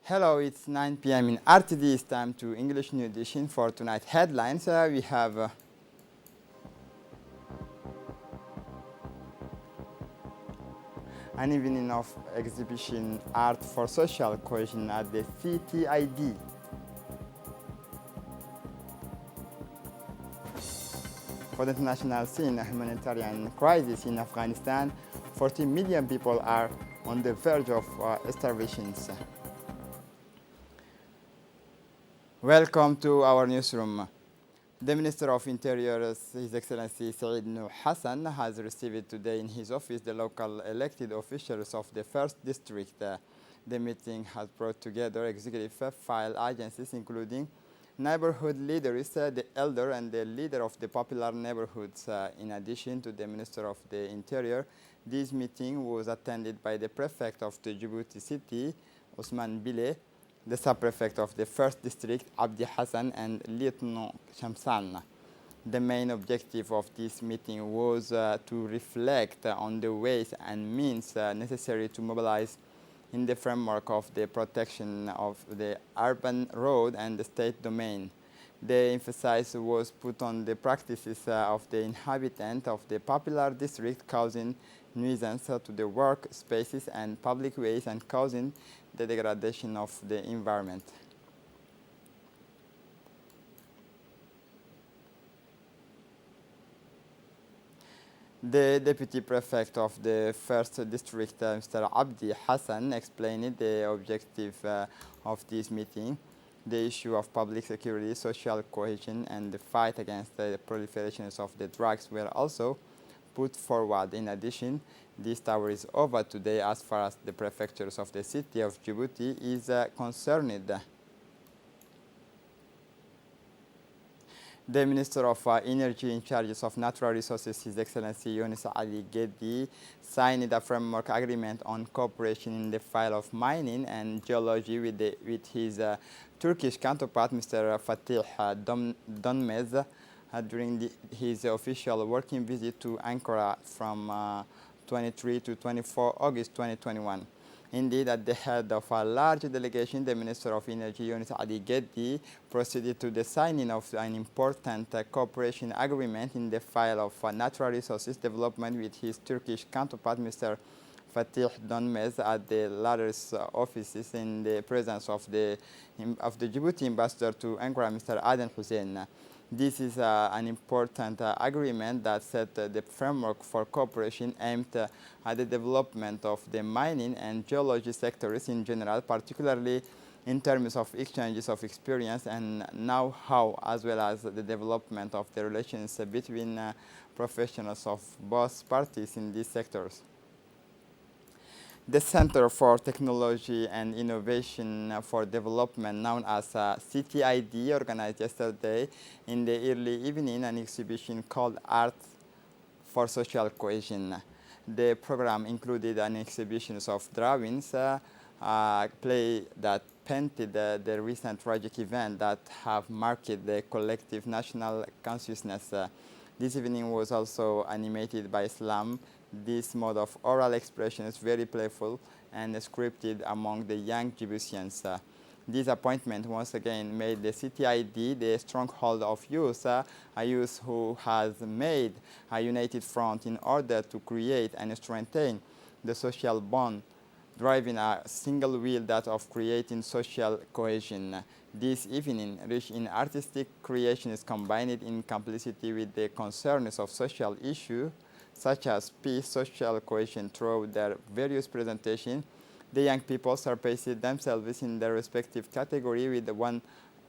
Hello, it's 9 p.m. in RTD. It's time to English New Edition for tonight's headlines. We have an evening of exhibition Art for Social Cohesion at the CTID. For the international scene, a humanitarian crisis in Afghanistan, 40 million people are on the verge of starvation. Welcome to our newsroom. The Minister of Interior, His Excellency Saeed Noor Hassan, has received today in his office the local elected officials of the 1st District. The meeting has brought together executive file agencies including neighborhood leaders, the elder and the leader of the popular neighborhoods. In addition to the Minister of the Interior, this meeting was attended by the Prefect of the Djibouti City, Osman Bile, the sub-prefect of the 1st District, Abdi Hassan, and Lieutenant Shamsan. The main objective of this meeting was to reflect on the ways and means necessary to mobilize in the framework of the protection of the urban road and the state domain. The emphasis was put on the practices of the inhabitants of the popular district causing nuisance to the work spaces and public ways and causing the degradation of the environment. The Deputy Prefect of the 1st District, Mr. Abdi Hassan, explained the objective of this meeting. The issue of public security, social cohesion, and the fight against the proliferations of the drugs were also put forward. In addition, this tour is over today as far as the prefectures of the city of Djibouti is concerned. The Minister of Energy in charge of Natural Resources, His Excellency Younis Ali Geddi, signed a framework agreement on cooperation in the field of mining and geology with his Turkish counterpart, Mr. Fatih Donmez, during his official working visit to Ankara from 23 to 24 August 2021. Indeed, at the head of a large delegation, the Minister of Energy, Younis Ali Geddi, proceeded to the signing of an important cooperation agreement in the field of natural resources development with his Turkish counterpart, Mr. Fatih Donmez, at the latter's offices in the presence of the Djibouti ambassador to Ankara, Mr. Aden Hussein. This is an important agreement that set the framework for cooperation aimed at the development of the mining and geology sectors in general, particularly in terms of exchanges of experience and know-how, as well as the development of the relations between professionals of both parties in these sectors. The Center for Technology and Innovation for Development, known as CTID, organized yesterday in the early evening an exhibition called Art for Social Cohesion. The program included an exhibition of drawings, play that painted the recent tragic event that have marked the collective national consciousness. This evening was also animated by slam. This mode of oral expression is very playful and scripted among the young Djiboutians. This appointment once again made the CTID the stronghold of youth, a youth who has made a united front in order to create and strengthen the social bond, driving a single will, that of creating social cohesion. This evening, rich in artistic creation, is combined in complicity with the concerns of social issues such as peace, social cohesion. Through their various presentations, the young people surpassed themselves in their respective category with the one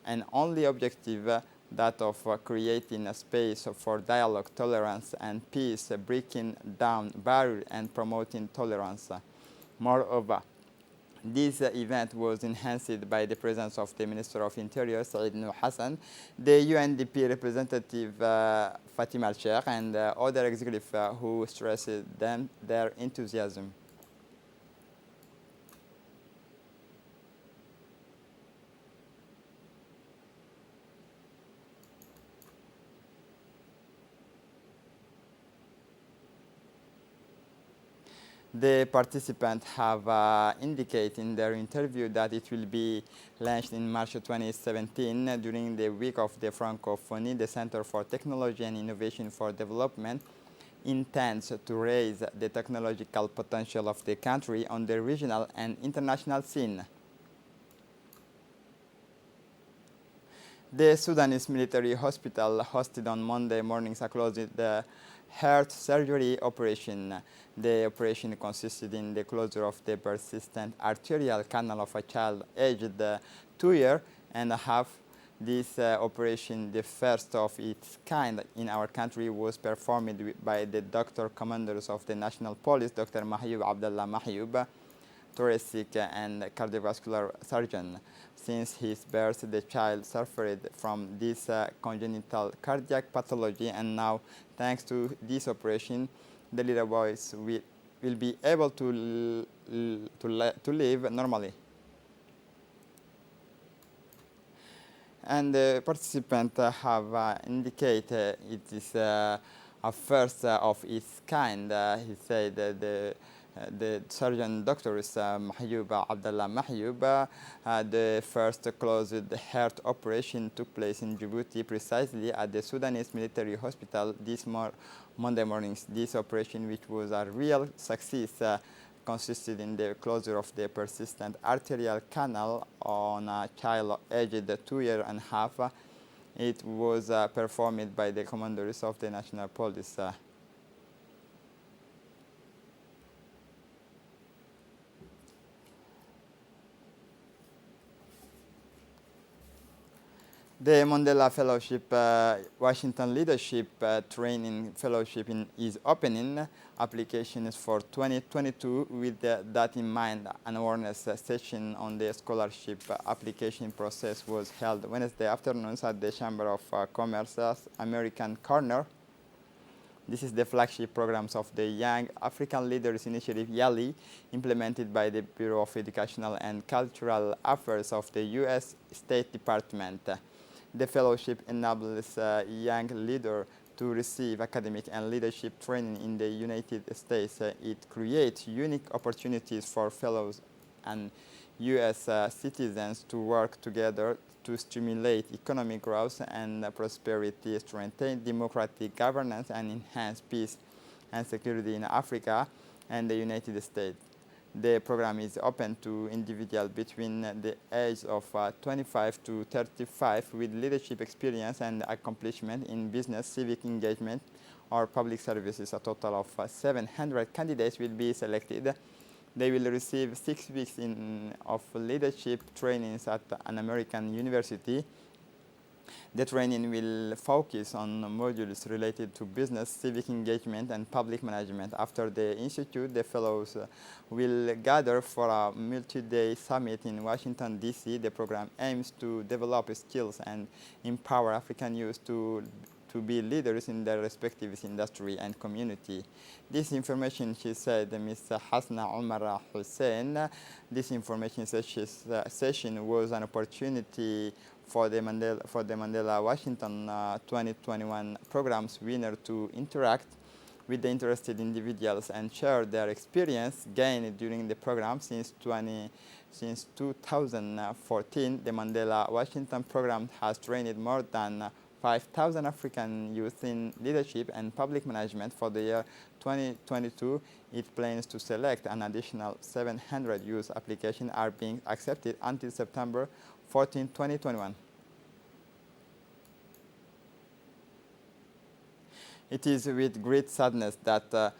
and only objective, that of creating a space for dialogue, tolerance, and peace, breaking down barriers and promoting tolerance. Moreover, this event was enhanced by the presence of the Minister of Interior, Saeed Noor Hassan, the UNDP representative, Fatima Al-Sheikh, and other executives who stressed their enthusiasm. The participants have indicated in their interview that it will be launched in March 2017 during the week of the Francophonie. The Center for Technology and Innovation for Development intends to raise the technological potential of the country on the regional and international scene. The Sudanese military hospital hosted on Monday morning a closed heart surgery operation. The operation consisted in the closure of the persistent arterial canal of a child aged 2 years and a half. This operation, the first of its kind in our country, was performed by the doctor commanders of the National Police, Dr. Mahyoub Abdallah Mahyoub, thoracic and cardiovascular surgeon. Since his birth, the child suffered from this congenital cardiac pathology, and now, thanks to this operation, the little boys will be able to live normally. And the participants have indicated it is a first of its kind. He said that the surgeon doctor is Mahyoub Abdallah Mahyoub. The first closed heart operation took place in Djibouti, precisely at the Sudanese military hospital this Monday morning. This operation, which was a real success, consisted in the closure of the persistent arterial canal on a child aged 2 years and a half. It was performed by the commanders of the National Police. The Mandela Fellowship, Washington Leadership Training Fellowship is opening applications for 2022. With that in mind, an awareness session on the scholarship application process was held Wednesday afternoon at the Chamber of Commerce's American Corner. This is the flagship programs of the Young African Leaders Initiative, YALI, implemented by the Bureau of Educational and Cultural Affairs of the U.S. State Department. The fellowship enables young leaders to receive academic and leadership training in the United States. It creates unique opportunities for fellows and U.S. Citizens to work together to stimulate economic growth and prosperity, strengthen democratic governance, and enhance peace and security in Africa and the United States. The program is open to individuals between the age of 25 to 35 with leadership experience and accomplishment in business, civic engagement, or public services. A total of 700 candidates will be selected. They will receive 6 weeks of leadership trainings at an American university. The training will focus on modules related to business, civic engagement, and public management. After the institute, the fellows will gather for a multi-day summit in Washington, D.C. The program aims to develop skills and empower African youth to be leaders in their respective industry and community. This information, she said, Ms. Hasna Omar Hussein, this information session was an opportunity for the Mandela Washington 2021 program's winner to interact with the interested individuals and share their experience gained during the program. Since 2014, the Mandela Washington program has trained more than 5,000 African youth in leadership and public management. For the year 2022, it plans to select an additional 700 youth applications are being accepted until September 14, 2021. It is with great sadness that the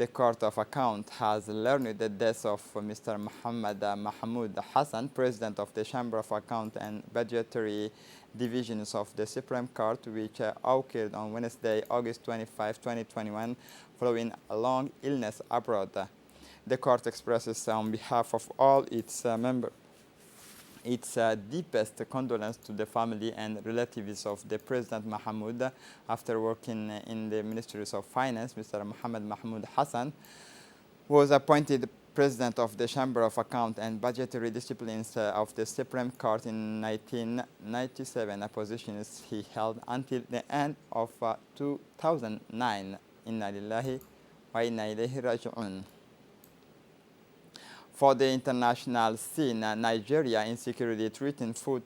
Court of Account has learned the death of Mr. Muhammad Mahmoud Hassan, President of the Chamber of Account and Budgetary Divisions of the Supreme Court, which occurred on Wednesday, August 25, 2021, following a long illness abroad. The court expresses on behalf of all its members its deepest condolence to the family and relatives of the President Mahmoud. After working in the Ministries of Finance, Mr. Muhammad Mahmoud Hassan was appointed President of the Chamber of Account and Budgetary Disciplines of the Supreme Court in 1997, a position he held until the end of 2009. Inna lillahi wa inna ilayhi raji'un. For the international scene, Nigeria insecurity threatened food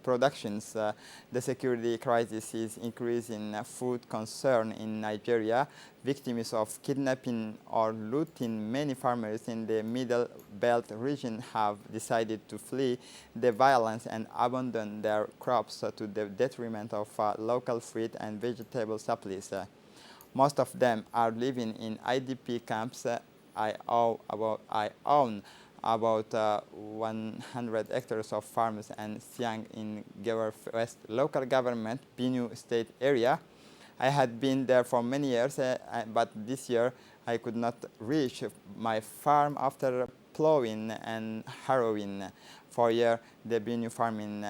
productions. The security crisis is increasing food concern in Nigeria. Victims of kidnapping or looting, many farmers in the Middle Belt region have decided to flee the violence and abandon their crops to the detriment of local fruit and vegetable supplies. Most of them are living in IDP camps. I own about 100 hectares of farms and Siang in Gewar West local government, Benue State area. I had been there for many years, but this year I could not reach my farm after plowing and harrowing. For a year, the Benue farming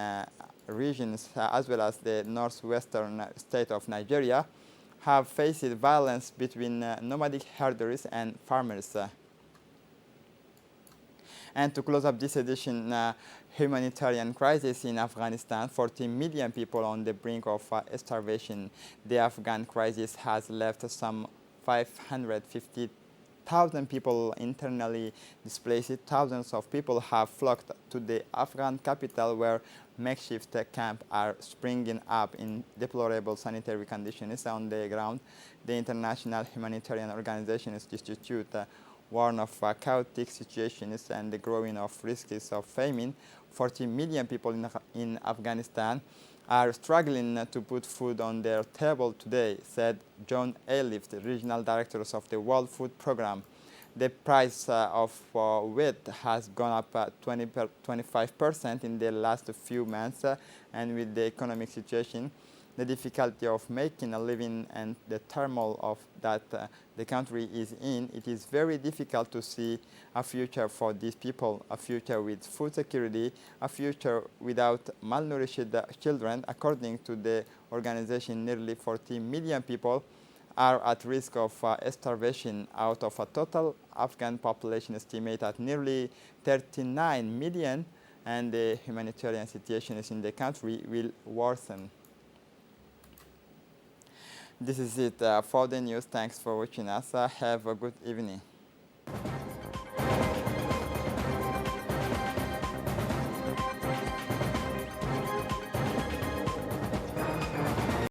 regions, as well as the northwestern state of Nigeria, have faced violence between nomadic herders and farmers. And to close up this edition, humanitarian crisis in Afghanistan, 40 million people on the brink of starvation. The Afghan crisis has left some 550,000 people internally displaced. Thousands of people have flocked to the Afghan capital, where makeshift camps are springing up in deplorable sanitary conditions on the ground. The international humanitarian organizations institute warn of chaotic situations and the growing of risks of famine. 40 million people in Afghanistan are struggling to put food on their table today, said John Ayliffe, the regional director of the World Food Programme. The price of wheat has gone up 25% in the last few months, and with the economic situation, the difficulty of making a living and the turmoil of that the country is in, it is very difficult to see a future for these people, a future with food security, a future without malnourished children. According to the organization, nearly 40 million people are at risk of starvation out of a total Afghan population estimated at nearly 39 million, and the humanitarian situation in the country will worsen. This is it for the news. Thanks for watching us. Have a good evening.